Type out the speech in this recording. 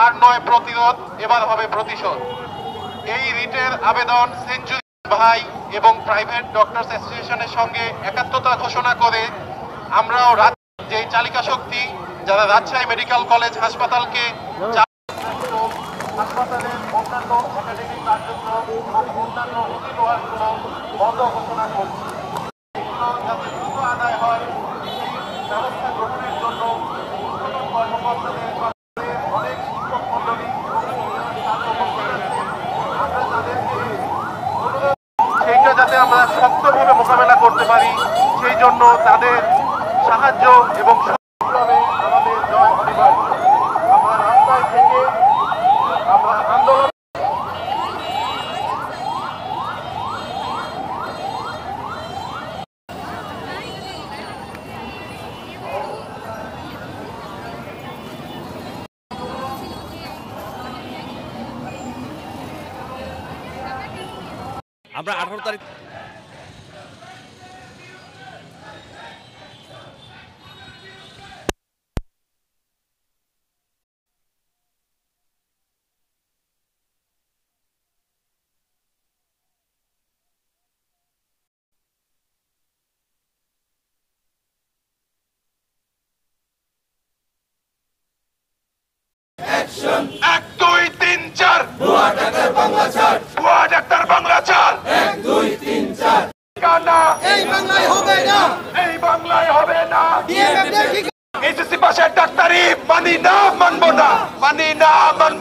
আর নয় প্রতিরোধ, এবার হবে প্রতিশোধ। এই রিটের আবেদন সেঞ্চুরি ভাই এবং প্রাইভেট ডক্টরস অ্যাসোসিয়েশনের সঙ্গে একাত্মতা ঘোষণা করে আমরাও যে চালিকা শক্তি যারা রাজশাহী মেডিকেল কলেজ হাসপাতালকে হাসপাতালের অন্যান্য একাডেমিক কার্যক্রম এবং অন্যান্য অতিরিক্তগুলো বন্ধ ঘোষণা করছি। যাতে দ্রুত আদায় হয় সেই ব্যবস্থা গ্রহণের জন্য কর্মকর্তাদের অনেক শিক্ষক মন্ডলী আমরা তাদেরকে সেইটা যাতে আমরা শক্তভাবে মোকাবেলা করতে পারি, সেই জন্য তাদের সাহায্য এবং আমাদের জয় অনিবার্য। আমরা রাস্তায় থেকে আমরা আন্দোলন আমরা 18 তারিখ Action! 1, 2, 3, 4 ভুয়া ডাক্তার বাংলা ছাড়, ভুয়া ডাক্তার বাংলা ছাড়, 1, 2, 3, 4 কানা এই বাংলায় হবে না, এই বাংলায় হবে না। এসএসসি পাশের ডাক্তারি মানি না, মানবো না, মানি না, মানবো